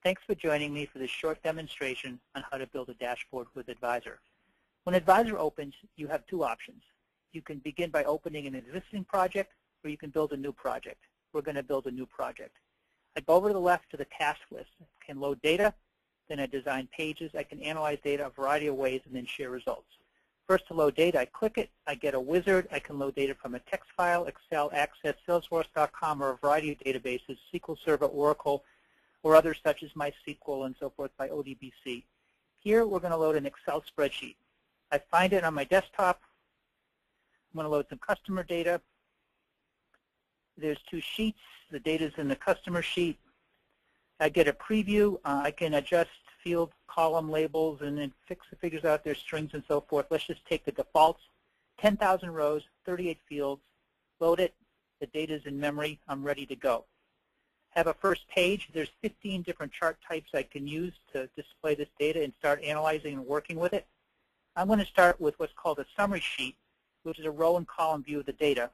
Thanks for joining me for this short demonstration on how to build a dashboard with Advisor. When Advisor opens, you have two options. You can begin by opening an existing project, or you can build a new project. We're going to build a new project. I go over to the left to the task list. I can load data, then I design pages. I can analyze data a variety of ways and then share results. First, to load data, I click it. I get a wizard. I can load data from a text file, Excel, Access, Salesforce.com, or a variety of databases, SQL Server, Oracle, or others such as MySQL and so forth by ODBC. Here, we're going to load an Excel spreadsheet. I find it on my desktop. I'm going to load some customer data. There's two sheets. The data's in the customer sheet. I get a preview. I can adjust field column labels and then figures out their strings and so forth. Let's just take the defaults. 10,000 rows, 38 fields. Load it. The data's in memory. I'm ready to go. Have a first page. There's 15 different chart types I can use to display this data and start analyzing and working with it. I'm going to start with what's called a summary sheet, which is a row and column view of the data.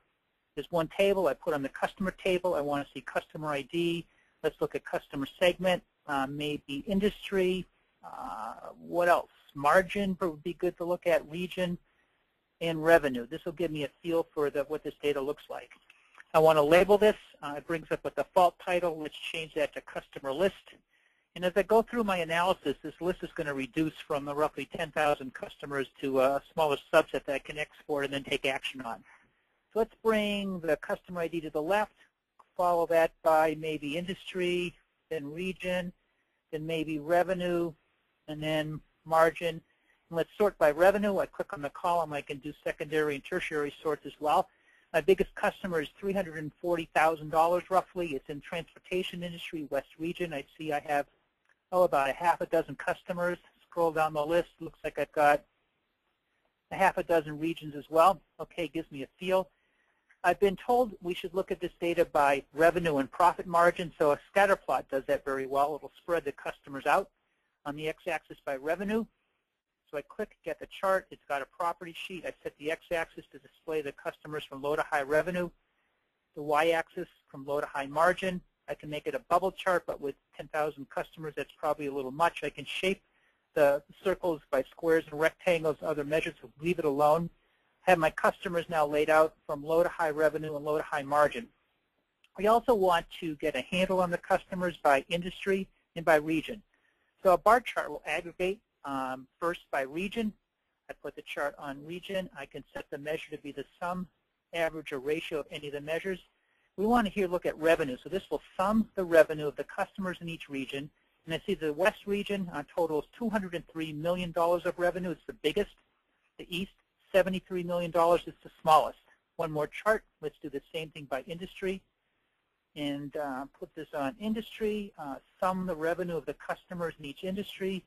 There's one table I put on the customer table. I want to see customer ID. Let's look at customer segment, maybe industry. What else? Margin would be good to look at, region, and revenue. This will give me a feel for what this data looks like. I want to label this. It brings up a default title. Let's change that to customer list. And as I go through my analysis, this list is going to reduce from the roughly 10,000 customers to a smaller subset that I can export and then take action on. So let's bring the customer ID to the left, follow that by maybe industry, then region, then maybe revenue, and then margin. And let's sort by revenue. I click on the column. I can do secondary and tertiary sorts as well. My biggest customer is $340,000 roughly. It's in transportation industry, West region. I see I have, about a half a dozen customers. Scroll down the list. Looks like I've got a half a dozen regions as well. Okay, gives me a feel. I've been told we should look at this data by revenue and profit margin, so a scatter plot does that very well. It'll spread the customers out on the x-axis by revenue. So I click Get the Chart. It's got a property sheet. I set the x-axis to display the customers from low to high revenue, the y-axis from low to high margin. I can make it a bubble chart, but with 10,000 customers, that's probably a little much. I can shape the circles by squares and rectangles, other measures, so leave it alone. Have my customers now laid out from low to high revenue and low to high margin. We also want to get a handle on the customers by industry and by region. So a bar chart will aggregate first by region. I put the chart on region. I can set the measure to be the sum, average, or ratio of any of the measures. We want to here look at revenue. So this will sum the revenue of the customers in each region. And I see the West region totals $203 million of revenue. It's the biggest. The East, $73 million is the smallest. One more chart. Let's do the same thing by industry. And put this on industry. Sum the revenue of the customers in each industry.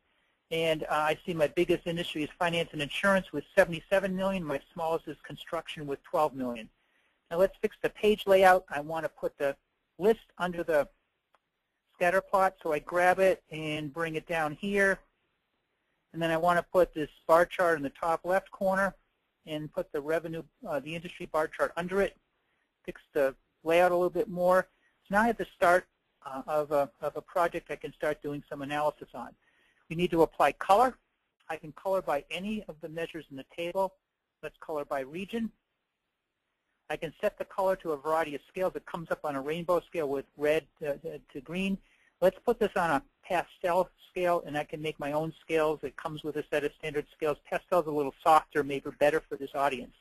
And I see my biggest industry is finance and insurance with $77 million. My smallest is construction with $12 million. Now let's fix the page layout. I want to put the list under the scatter plot. So I grab it and bring it down here. And then I want to put this bar chart in the top left corner and put the revenue, the industry bar chart under it. Fix the layout a little bit more. So now I have the start of a project I can start doing some analysis on. We need to apply color. I can color by any of the measures in the table. Let's color by region. I can set the color to a variety of scales. It comes up on a rainbow scale with red to green. Let's put this on a pastel scale, and I can make my own scales. It comes with a set of standard scales. Pastel's a little softer, maybe better for this audience.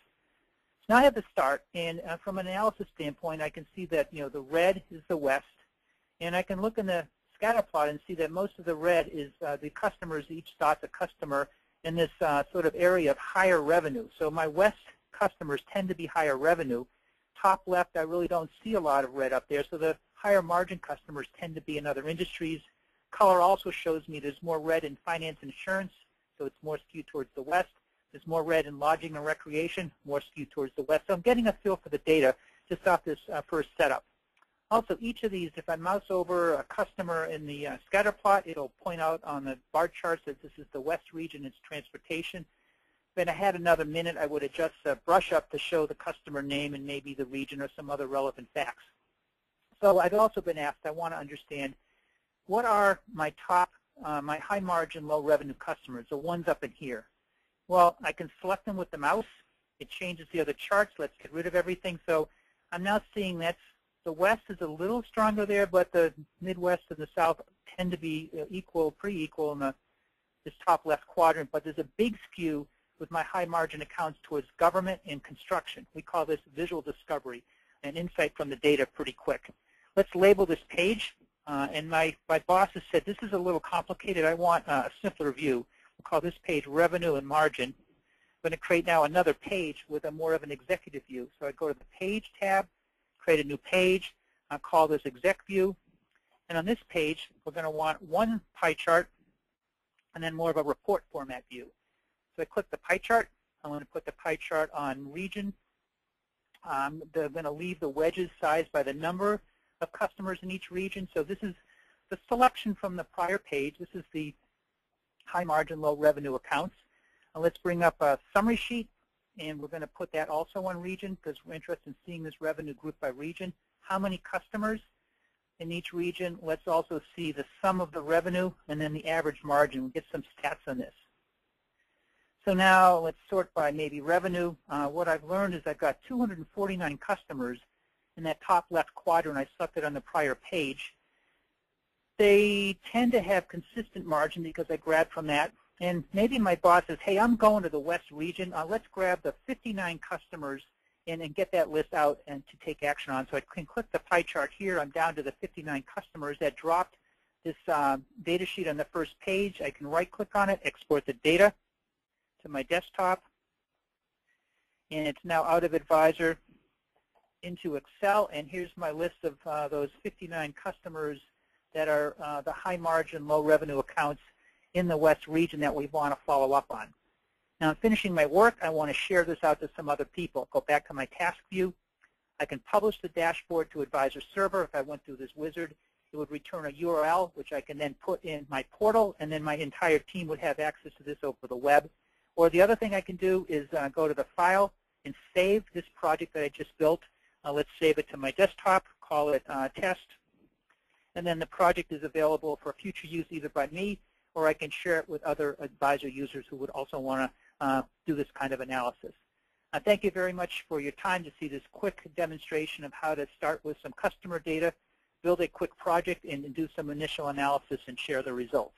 So now I have the start, and from an analysis standpoint, I can see that the red is the West, and I can look in the scatter plot and see that most of the red is the customers. Each dot's a customer in this sort of area of higher revenue. So my West customers tend to be higher revenue. Top left, I really don't see a lot of red up there, so the higher margin customers tend to be in other industries. Color also shows me there's more red in finance and insurance, so it's more skewed towards the West. There's more red in lodging and recreation, more skewed towards the West. So I'm getting a feel for the data just off this first setup. Also, each of these, if I mouse over a customer in the scatter plot, it'll point out on the bar charts that this is the West region, it's transportation. If I had another minute, I would adjust the brush up to show the customer name and maybe the region or some other relevant facts. So I've also been asked, I want to understand what are my top, my high margin, low revenue customers, the ones up in here? Well, I can select them with the mouse. It changes the other charts. Let's get rid of everything. So I'm now seeing that the West is a little stronger there, but the Midwest and the South tend to be equal, pretty equal in this top left quadrant. But there's a big skew with my high margin accounts towards government and construction. We call this visual discovery, an insight from the data pretty quick. Let's label this page. And my boss has said, this is a little complicated. I want a simpler view. We'll call this page revenue and margin. I'm going to create now another page with a more of an executive view. So I go to the Page tab, create a new page. I'll call this Exec View. And on this page, we're going to want one pie chart and then more of a report format view. So I click the pie chart. I'm going to put the pie chart on region. They're going to leave the wedges sized by the number of customers in each region. So this is the selection from the prior page. This is the high margin, low revenue accounts. Let's bring up a summary sheet, and we're going to put that also on region because we're interested in seeing this revenue group by region. How many customers in each region? Let's also see the sum of the revenue and then the average margin. We'll get some stats on this. So now let's sort by maybe revenue. What I've learned is I've got 249 customers in that top left quadrant I selected on the prior page. They tend to have consistent margin because I grabbed from that. And maybe my boss says, hey, I'm going to the West region. Let's grab the 59 customers and get that list out and to take action on. So I can click the pie chart here. I'm down to the 59 customers that dropped this data sheet on the first page. I can right-click on it, export the data to my desktop. And it's now out of Advisor into Excel. And here's my list of those 59 customers that are the high margin, low revenue accounts in the West region that we want to follow up on. Now, in finishing my work, I want to share this out to some other people. Go back to my task view. I can publish the dashboard to Advisor Server. If I went through this wizard, it would return a URL, which I can then put in my portal, and then my entire team would have access to this over the web. Or the other thing I can do is go to the file and save this project that I just built. Let's save it to my desktop, call it test. And then the project is available for future use either by me or I can share it with other Advisor users who would also want to do this kind of analysis. Thank you very much for your time to see this quick demonstration of how to start with some customer data, build a quick project, and do some initial analysis and share the results.